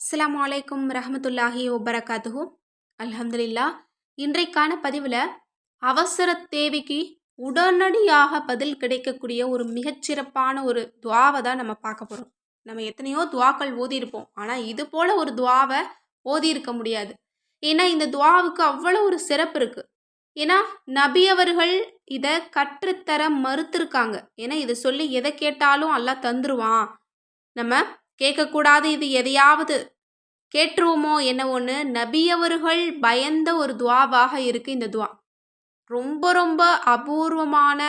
அஸ்ஸலாமு அலைக்கும் ரஹமத்துல்லாஹி வபரகாத்துஹு. அல்ஹம்துலில்லா. இன்றைக்கான பதிவில் அவசர தேவைக்கு உடனடியாக பதில் கிடைக்கக்கூடிய ஒரு மிகச்சிறப்பான ஒரு துவாவை தான் நம்ம பார்க்க போகிறோம். நம்ம எத்தனையோ துவாக்கள் ஓதியிருப்போம், ஆனால் இது போல் ஒரு துவாவை ஓதியிருக்க முடியாது. ஏன்னா இந்த துவாவுக்கு அவ்வளோ ஒரு சிறப்பு இருக்குது. ஏன்னா நபி அவர்கள் இதை கற்றுத்தர மறுத்திருக்காங்க. ஏன்னா இதை சொல்லி எதை கேட்டாலும் அல்லாஹ் தந்துருவான், நம்ம கேட்கக்கூடாது, இது எதையாவது கேட்டுருவோமோ என்னவோன்னு நபி அவர்கள் பயந்த ஒரு துவாவாக இருக்குது இந்த துவா. ரொம்ப ரொம்ப அபூர்வமான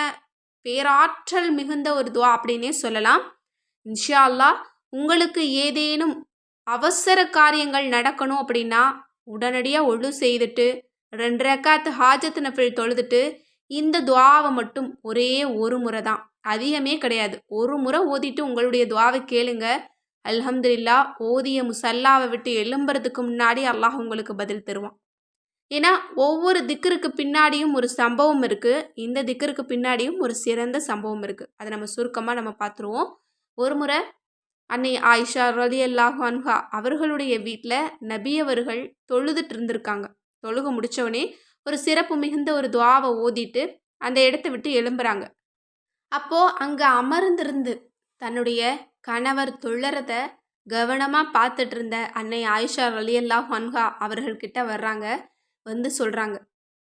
பேராற்றல் மிகுந்த ஒரு துவா அப்படின்னே சொல்லலாம். இன்ஷா அல்லாஹ் உங்களுக்கு ஏதேனும் அவசர காரியங்கள் நடக்கணும் அப்படின்னா உடனடியாக ஒழு செய்துட்டு 2 ரக்காத் ஹாஜத் நஃபில் தொழுதுட்டு இந்த துவாவை மட்டும் ஒரே ஒரு முறை தான், அதிகமே கிடையாது, ஒரு முறை ஓதிட்டு உங்களுடைய துவாவை கேளுங்க. அல்ஹம்துலில்லா. ஓதிய முசல்லாவை விட்டு எழும்புறதுக்கு முன்னாடி அல்லாஹ் உங்களுக்கு பதில் தருவான். ஏன்னா ஒவ்வொரு திக்கருக்கு பின்னாடியும் ஒரு சம்பவம் இருக்குது. இந்த திக்கருக்கு பின்னாடியும் ஒரு சிறந்த சம்பவம் இருக்குது. அதை நம்ம சுருக்கமாக நம்ம பார்த்துருவோம். ஒரு முறை அன்னை ஆயிஷா ரலியல்லாஹு அன்ஹா அவர்களுடைய வீட்டில் நபி அவர்கள் தொழுதுட்டு இருந்திருக்காங்க. தொழுக முடித்தவொடனே ஒரு சிறப்பு மிகுந்த ஒரு துவாவை ஓதிட்டு அந்த இடத்த விட்டு எழும்புறாங்க. அப்போது அங்கே அமர்ந்திருந்து தன்னுடைய கணவர் தொழறத கவனமாக பார்த்துட்டு இருந்த அன்னை ஆயிஷா ரலியல்லாஹு அன்ஹா அவர்கள்கிட்ட வர்றாங்க. வந்து சொல்கிறாங்க,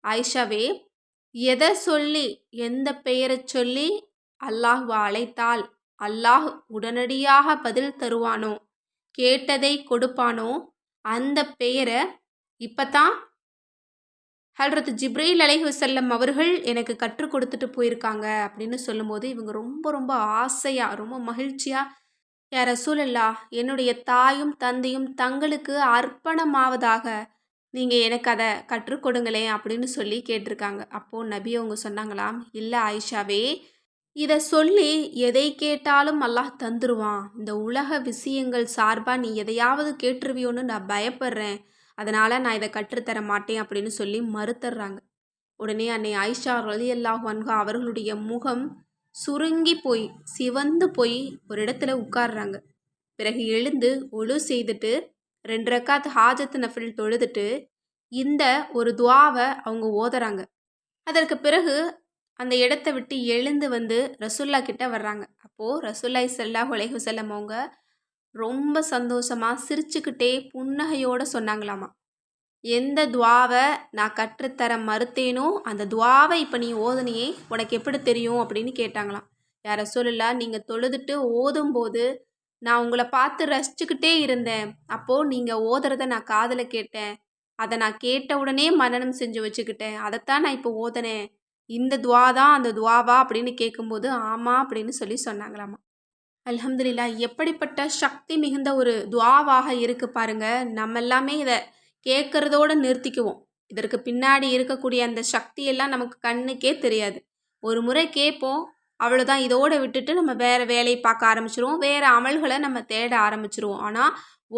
ஆயிஷாவே, எதை சொல்லி எந்த பெயரை சொல்லி அல்லாஹ்வை அழைத்தால் அல்லாஹ் உடனடியாக பதில் தருவானோ, கேட்டதை கொடுப்பானோ, அந்த பெயரை இப்போ தான் ஹல்ரத் ஜிப்ரீல் அலைஹிவஸல்லம் அவர்கள் எனக்கு கற்றுக் கொடுத்துட்டு போயிருக்காங்க அப்படின்னு சொல்லும்போது இவங்க ரொம்ப ரொம்ப ஆசையாக ரொம்ப மகிழ்ச்சியாக, யா ரசூலல்லாஹ், என்னுடைய தாயும் தந்தையும் தங்களுக்கு அர்ப்பணமாவதாக நீங்கள் எனக்கு அதை கற்றுக் கொடுங்களேன் அப்படின்னு சொல்லி கேட்டிருக்காங்க. அப்போது நபி அவங்க சொன்னாங்களாம், இல்லை ஆயிஷாவே, இதை சொல்லி எதை கேட்டாலும் அல்லாஹ் தந்துருவான். இந்த உலக விஷயங்கள் சார்பாக நீ எதையாவது கேட்டுருவியோன்னு நான் பயப்படுறேன், அதனால் நான் இதை கற்றுத்தர மாட்டேன் அப்படின்னு சொல்லி மறுத்துடுறாங்க. உடனே அன்னை ஆயிஷா ரலியல்லாஹு அன்ஹா அவர்களுடைய முகம் சுருங்கி போய் சிவந்து போய் ஒரு இடத்துல உட்கார்றாங்க. பிறகு எழுந்து ஒழு செய்துட்டு 2 ரக்காத் ஹாஜத் நஃபில் தொழுதுட்டு இந்த ஒரு துவாவை அவங்க ஓதுறாங்க. அதற்கு பிறகு அந்த இடத்த விட்டு எழுந்து வந்து ரசூல்லா கிட்ட வர்றாங்க. அப்போது ரசூலுல்லாஹி ஸல்லல்லாஹு அலைஹி வஸல்லம் அவங்க ரொம்ப சந்தோஷமாக சிரிச்சுக்கிட்டே புன்னகையோடு சொன்னாங்களாமா, எந்த துவாவை நான் கற்றுத்தர மறுத்தேனோ அந்த துவாவை இப்போ நீ ஓதுனியே, உனக்கு எப்படி தெரியும் அப்படின்னு கேட்டாங்களாம். யா ரசூலுல்லாஹ், நீங்கள் தொழுதுட்டு ஓதும்போது நான் உங்களை பார்த்து ரசிச்சுக்கிட்டே இருந்தேன். அப்போது நீங்கள் ஓதுறதை நான் காதில் கேட்டேன். அதை நான் கேட்ட உடனே மனனம் செஞ்சு வச்சுக்கிட்டேன். அதைத்தான் நான் இப்போ ஓதுனேன். இந்த துவா தான் அந்த துவாவா அப்படின்னு கேட்கும்போது ஆமாம் அப்படின்னு சொல்லி சொன்னாங்களாமா. அல்ஹம்துலில்லா. எப்படிப்பட்ட சக்தி மிகுந்த ஒரு துவாவாக இருக்குது பாருங்க. நம்ம எல்லாமே இதை கேட்குறதோடு நிறுத்திக்குவோம். இதற்கு பின்னாடி இருக்கக்கூடிய அந்த சக்தியெல்லாம் நமக்கு கண்ணுக்கே தெரியாது. ஒரு முறை கேட்போம், அவ்வளோதான், இதோடு விட்டுட்டு நம்ம வேறு வேலையை பார்க்க ஆரம்பிச்சிருவோம், வேறு அமல்களை நம்ம தேட ஆரம்பிச்சிருவோம். ஆனால்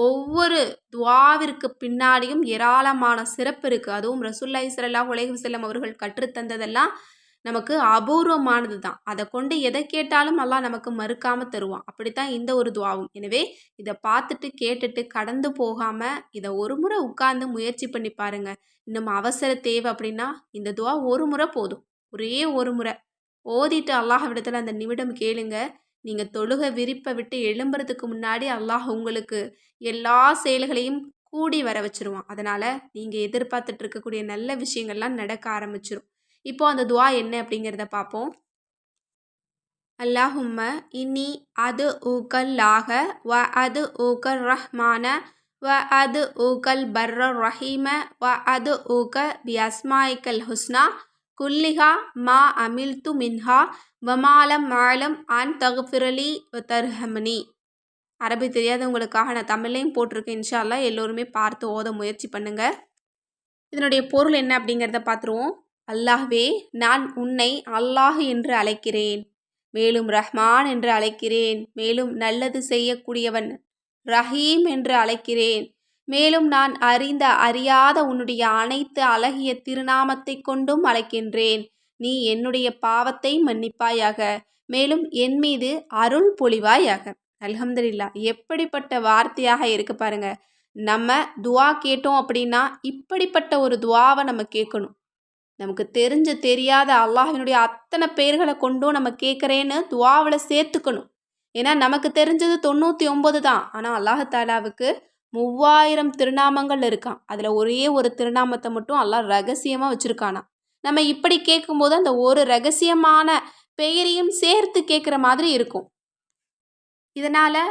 ஒவ்வொரு துவாவிற்கு பின்னாடியும் ஏராளமான சிறப்பு இருக்குது. அதுவும் ரசூலுல்லாஹி ஸல்லல்லாஹு அலைஹி வஸல்லம் அவர்கள் கற்றுத்தந்ததெல்லாம் நமக்கு அபூர்வமானது தான். அதை கொண்டு எதை கேட்டாலும் அல்லாஹ் நமக்கு மறுக்காமல் தருவான். அப்படித்தான் இந்த ஒரு துவாவும். எனவே இதை பார்த்துட்டு கேட்டுட்டு கடந்து போகாமல் இதை ஒரு முறை உட்கார்ந்து முயற்சி பண்ணி பாருங்கள். இன்னும் அவசர தேவை அப்படின்னா இந்த துவா ஒரு முறை போதும். ஒரே ஒரு முறை ஓதிட்டு அல்லாஹ்விடத்தில் அந்த நிமிடம் கேளுங்க. நீங்கள் தொழுகை விரிப்பை விட்டு எழும்புறதுக்கு முன்னாடி அல்லாஹ் உங்களுக்கு எல்லா செயல்களையும் கூடி வர வச்சுருவான். அதனால் நீங்கள் எதிர்பார்த்துட்டு இருக்கக்கூடிய நல்ல விஷயங்கள்லாம் நடக்க ஆரம்பிச்சிடும். இப்போ அந்த துவா என்ன அப்படிங்கிறத பார்ப்போம். அல்லாஹும்ம இன்னி அது ஊக்கல்லாக வ அது ஊக்கர் ரஹ்மான வ அது ஊக்கல் பர்ர ரஹீம வ அது ஊக்க பி அஸ்மாயிக்கல் ஹுஸ்னா குல்லிஹா மா அமில்து மின்ஹா வமாலம் மாலம் அன் தகுஃபிரலி வ தர்ஹமனி. அரபி தெரியாதவங்களுக்காக நான் தமிழ்லையும் போட்டிருக்கேன். இன்ஷா அல்லாஹ் எல்லோருமே பார்த்து ஓத முயற்சி பண்ணுங்கள். இதனுடைய பொருள் என்ன அப்படிங்கிறத பார்த்துருவோம். அல்லாஹ்வே, நான் உன்னை அல்லாஹ் என்று அழைக்கிறேன், மேலும் ரஹ்மான் என்று அழைக்கிறேன், மேலும் நல்லது செய்யக்கூடியவன் ரஹீம் என்று அழைக்கிறேன், மேலும் நான் அறிந்த அறியாத உன்னுடைய அனைத்து அழகிய திருநாமத்தை கொண்டும் அழைக்கின்றேன். நீ என்னுடைய பாவத்தை மன்னிப்பாயாக, மேலும் என் மீது அருள் பொழிவாயாக. அல்ஹம்துலில்லாஹ். எப்படிப்பட்ட வார்த்தையாக இருக்கு பாருங்க. நம்ம துவா கேட்டோம் அப்படின்னா இப்படிப்பட்ட ஒரு துவாவை நம்ம கேட்கணும். நமக்கு தெரிஞ்ச தெரியாத அல்லாஹ்வினுடைய அத்தனை பெயர்களை கொண்டும் நம்ம கேட்குறேன்னு துவாவில் சேர்த்துக்கணும். ஏன்னா நமக்கு தெரிஞ்சது 99 தான். ஆனால் அல்லாஹாலாவுக்கு 3000 திருநாமங்கள் இருக்கான். அதில் ஒரே ஒரு திருநாமத்தை மட்டும் அல்லாஹ் ரகசியமாக வச்சுருக்கானா. நம்ம இப்படி கேட்கும்போது அந்த ஒரு ரகசியமான பெயரையும் சேர்த்து கேட்குற மாதிரி இருக்கும். இதனால்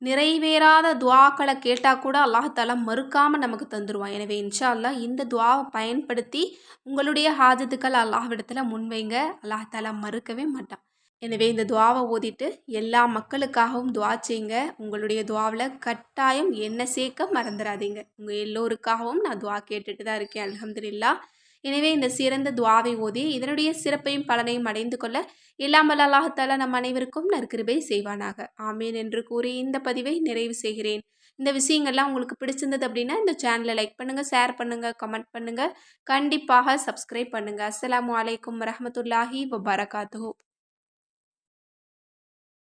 நிறைவேறாத துவாக்களை கேட்டால் கூட அல்லாஹாலா மறுக்காமல் நமக்கு தந்துடுவான். எனவே இன்ஷா அல்லாஹ் இந்த துவாவை பயன்படுத்தி உங்களுடைய ஹாஜத்துக்கள் அல்லாஹ்விடத்தில் முன்வைங்க. அல்லாஹாலா மறுக்கவே மாட்டான். எனவே இந்த துவாவை ஓதிட்டு எல்லா மக்களுக்காகவும் துவா செய்யுங்க. உங்களுடைய துவாவில் கட்டாயம் என்ன சேர்க்க மறந்துடாதீங்க. உங்கள் எல்லோருக்காகவும் நான் துவா கேட்டுட்டு தான் இருக்கேன் அல்ஹம்துலில்லாஹ். எனவே இந்த சிறந்த துவாவை ஓதி இதனுடைய சிறப்பையும் பலனையும் அடைந்து கொள்ள எல்லாம் வல்ல அல்லாஹ் தஆலா நம் அனைவருக்கும் நற்கிருபை செய்வானாக. ஆமீன் என்று கூறி இந்த பதிவை நிறைவு செய்கிறேன். இந்த விஷயங்கள்லாம் உங்களுக்கு பிடிச்சிருந்தது அப்படின்னா இந்த சேனலை லைக் பண்ணுங்கள், ஷேர் பண்ணுங்கள், கமெண்ட் பண்ணுங்கள். கண்டிப்பாக சப்ஸ்கிரைப் பண்ணுங்கள். அஸ்ஸலாமு அலைக்கும் வரஹ்மத்துல்லாஹி வபரகாத்துஹு.